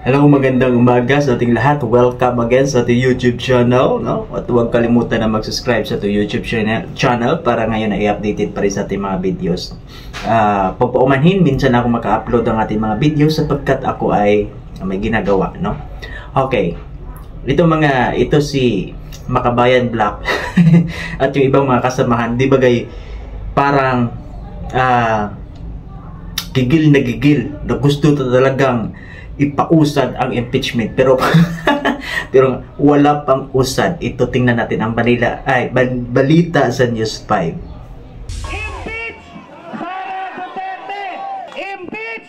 Hello, magandang umaga sa ating lahat. Welcome again sa ating YouTube channel, no? At huwag kalimutan na mag-subscribe sa ating YouTube channel para ngayon ay updated pa rin sa ating mga videos. Pagpaumanhin, minsan ako maka-upload ang ating mga videos sapagkat ako ay may ginagawa, no? Okay. Ito si Makabayan Black at yung ibang mga kasamahan, di bagay parang gigil na gusto talagang ipausad ang impeachment, pero pero wala pang usad. Ito, tingnan natin ang balita sa News 5. Impeach Sara Duterte! Impeach!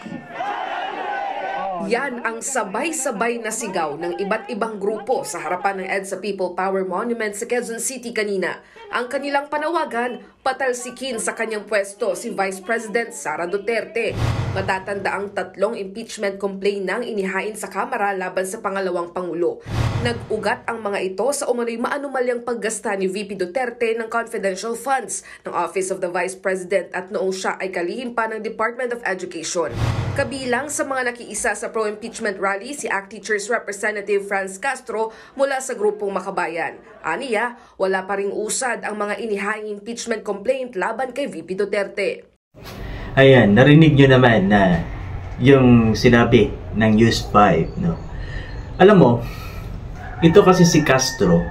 Yan ang sabay-sabay na sigaw ng iba't ibang grupo sa harapan ng EDSA People Power Monument sa Quezon City kanina. Ang kanilang panawagan, patalsikin sa kanyang pwesto si Vice President Sara Duterte. Matatanda ang 3 impeachment complaint nang inihain sa Kamara laban sa pangalawang Pangulo. Nag-ugat ang mga ito sa umano'y maanumalyang paggasta ni VP Duterte ng confidential funds ng Office of the Vice President at noong siya ay kalihim pa ng Department of Education. Kabilang sa mga nakiisa sa pro-impeachment rally si ACT Teachers Representative Franz Castro mula sa grupong Makabayan. Aniya, wala pa ring usad ang mga inihaing impeachment complaint laban kay VP Duterte. Ayan, narinig nyo naman na yung sinabi ng News 5, no? Alam mo, ito kasi si Castro,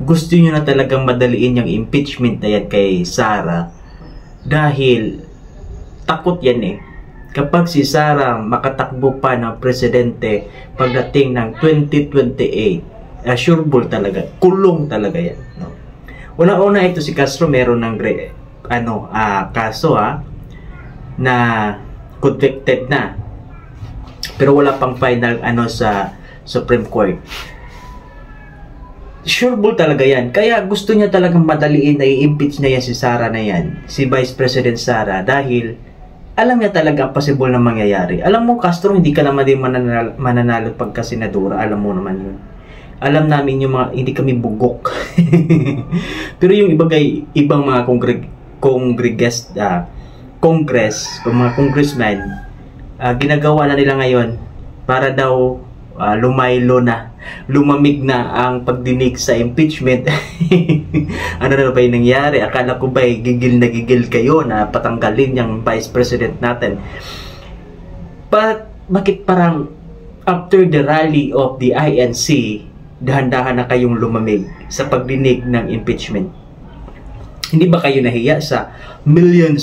gusto nyo na talagang madaliin yung impeachment na yan kay Sara dahil takot yan eh. Kapag si Sara makatakbo pa ng presidente pagdating ng 2028, assureable talaga, kulong talaga yan, no? Una-una, ito si Castro meron ng kaso na convicted na, pero wala pang final sa Supreme Court. Sureable talaga yan. Kaya gusto niya talagang madaliin na i-impeach na yan si Sara na yan, si Vice President Sara, dahil alam niya talaga ang possible na mangyayari. Alam mo, Castro, hindi ka naman din mananalo pagka senadora. Alam mo naman yun. Alam namin yung mga, hindi kami bugok. Pero yung ibang mga mga congressman, ginagawa na nila ngayon para daw lumamig na ang pagdinig sa impeachment. Ano na ba yung nangyari? Akala ko ba gigil na gigil kayo na patanggalin yung Vice President natin? Bakit parang after the rally of the INC, dahan-dahan na kayong lumamig sa pagdinig ng impeachment? Hindi ba kayo nahiya sa million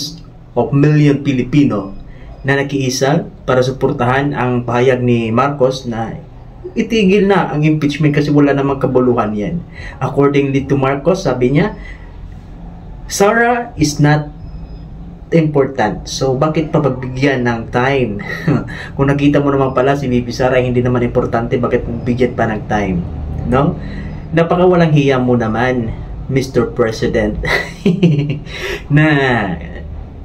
Pilipino na nakiisa para suportahan ang pahayag ni Marcos na itigil na ang impeachment kasi wala namang kabuluhan yan? Accordingly to Marcos, sabi niya, Sara is not important. So, bakit pa pagbigyan ng time? Kung nakita mo naman pala si VP Sara hindi naman importante, bakit bigyan pa ng time? No? Napakawalang hiya mo naman, Mr. President, na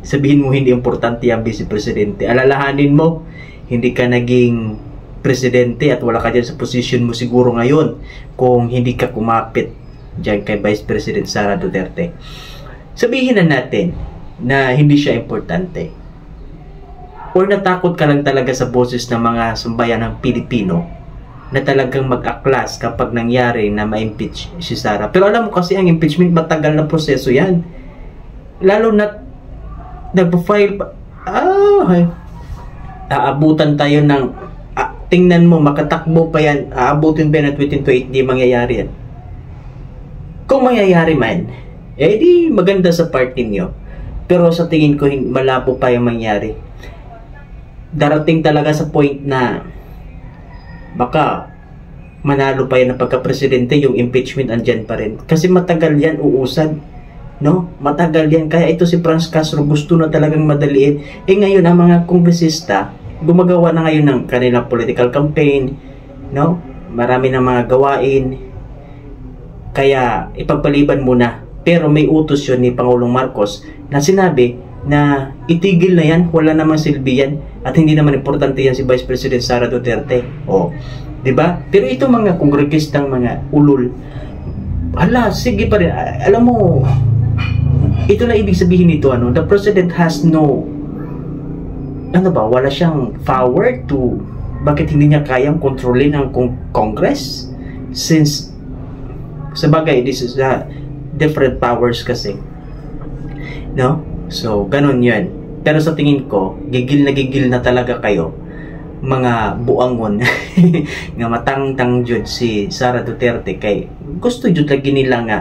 sabihin mo hindi importante ang Vice Presidente. Alalahanin mo, hindi ka naging presidente at wala ka dyan sa position mo siguro ngayon kung hindi ka kumapit dyan kay Vice President Sara Duterte. Sabihin na natin na hindi siya importante, or natakot ka lang talaga sa boses ng mga sambayan ng Pilipino na talagang mag-aklas kapag nangyari na ma-impeach si Sara. Pero alam mo kasi ang impeachment, matagal na proseso yan. Lalo na nagpa-file pa. Aabutan tayo ng tingnan mo, makatakbo pa yan, aabutin pa yan at within 28, hindi mangyayari yan. Kung mangyayari man, di maganda sa part ninyo. Pero sa tingin ko, malabo pa yung mangyari. Darating talaga sa point na baka manalo pa yan ng pagka-presidente, yung impeachment andyan pa rin. Kasi matagal yan uusad. No? Matagal yan. Kaya ito si Franz Castro gusto na talagang madaliin. Ngayon, ang mga kongresista, gumagawa na ngayon ng kanilang political campaign. No? Marami na mga gawain. Kaya, ipagpaliban muna. Pero may utos yun ni Pangulong Marcos na sinabi na itigil na yan, wala namang silbi yan, at hindi naman importante yan si Vice President Sara Duterte. Diba? Pero ito mga kongresistang mga ulol, sige pa rin. Alam mo, ito na ibig sabihin nito, the President has no, wala siyang power to Bakit hindi niya kayang kontrolin ang Congress? Since, sabagay, this is different powers kasi. No? So, ganun yun. Pero sa tingin ko, gigil na talaga kayo, mga buangon, nga matangtang jud si Sara Duterte, kay gusto jud lagi nila nga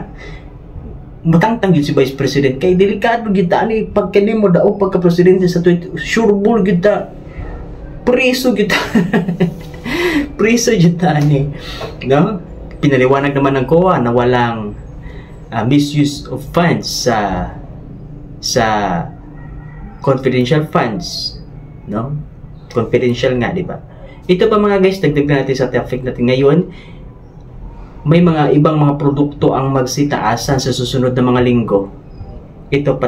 matangtang yun si Vice President, kay delikado kita ani pagkani mo daw pagka-presidente sa tweet, sureball kita, preso kita. Preso kita ani, no? Pinaliwanag naman ng COA na walang misuse of funds sa confidential funds, no? Confidential nga, di ba? Ito pa mga guys, dagdagan natin sa topic natin ngayon. May mga ibang mga produkto ang magsitaasan sa susunod na mga linggo. Ito,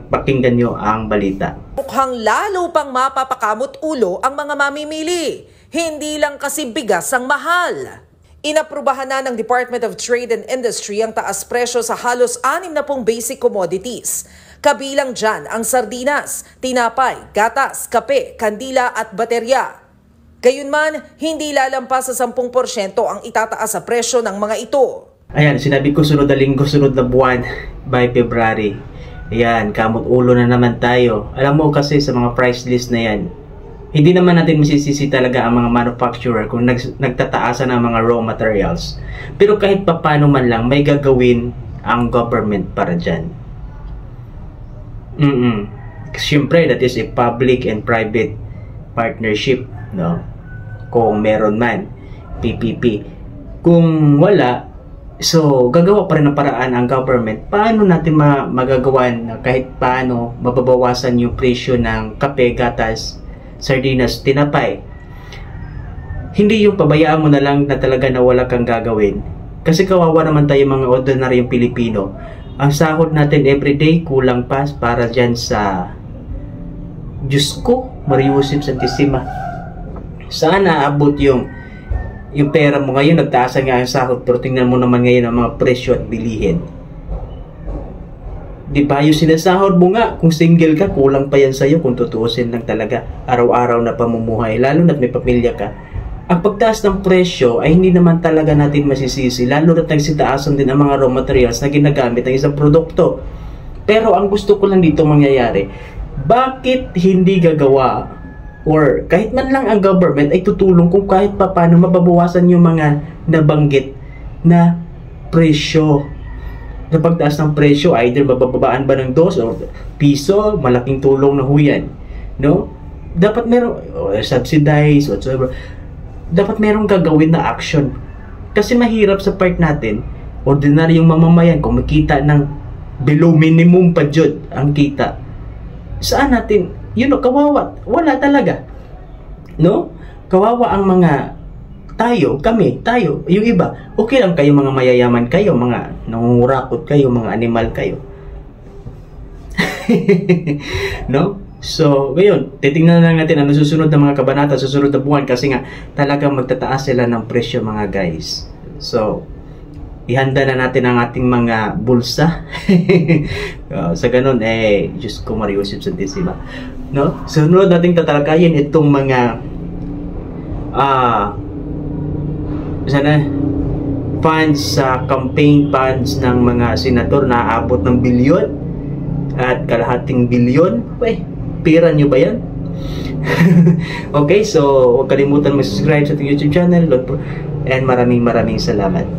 pakinggan nyo ang balita. Mukhang lalo pang mapapakamot ulo ang mga mamimili. Hindi lang kasi bigas ang mahal. Inaprubahan na ng Department of Trade and Industry ang taas presyo sa halos 60 basic commodities. Kabilang dyan ang sardinas, tinapay, gatas, kape, kandila at baterya. Gayunman, hindi lalampas sa 10% ang itataas sa presyo ng mga ito. Ayan, sinabi ko sunod na linggo, sunod na buwan by February. Ayan, kamot ulo na naman tayo. Alam mo kasi sa mga price list na yan, hindi naman natin masisisi talaga ang mga manufacturer kung nagtataasan ang mga raw materials. Pero kahit papano man lang, may gagawin ang government para dyan. Siyempre, that is a public and private partnership, no? Kung meron man, PPP. Kung wala, so gagawa pa rin ng paraan ang government. Paano natin magagawa na kahit paano mababawasan yung presyo ng kape, gatas, sardinas, tinapay? Hindi yung pabayaan mo na lang na talaga na wala kang gagawin. Kasi kawawa naman tayo mga ordinaryong Pilipino. Ang sahod natin everyday kulang pa para dyan sa Diyos ko, Mariusip Santisima. Sana abot yung pera mo ngayon, nagtaasan nga ang sahod, pero tingnan mo naman ngayon ang mga presyo at bilihin. Di ba yung sinasahod mo nga, kung single ka, kulang pa yan sa'yo kung tutuusin lang talaga araw-araw na pamumuhay, lalo na't may pamilya ka. Ang pagtaas ng presyo ay hindi naman talaga natin masisisi, lalo na't nagsitaasan din ang mga raw materials na ginagamit ng isang produkto. Pero ang gusto ko lang dito mangyayari, bakit hindi gagawa or kahit man lang ang government ay tutulong kung kahit pa paano mababawasan yung mga nabanggit na presyo. Na pagtaas ng presyo, either mabababaan ba ng 2 or piso, malaking tulong na huyan. No? Dapat meron, subsidize, whatsoever. Dapat merong gagawin na action. Kasi mahirap sa part natin, ordinaryong mamamayan, kung makita ng below minimum pa jud ang kita. Saan natin, kawawa. Wala talaga. No? Kawawa ang mga tayo, yung iba. Okay lang kayo mga mayayaman kayo, mga nangungurakot kayo, mga animal kayo. No? So, ngayon, titingnan lang natin ang susunod na mga kabanata, susunod na buwan kasi nga talagang magtataas sila ng presyo mga guys. So, ihanda na natin ang ating mga bulsa. Sa ganun, Diyos ko, Mariusip Santisima. No? Sunod nating tatalakayin itong mga funds sa campaign funds ng mga senador na aabot ng bilyon at kalahating bilyon. Pera nyo ba yan? Okay, so huwag kalimutan mag-subscribe sa ating YouTube channel and maraming salamat.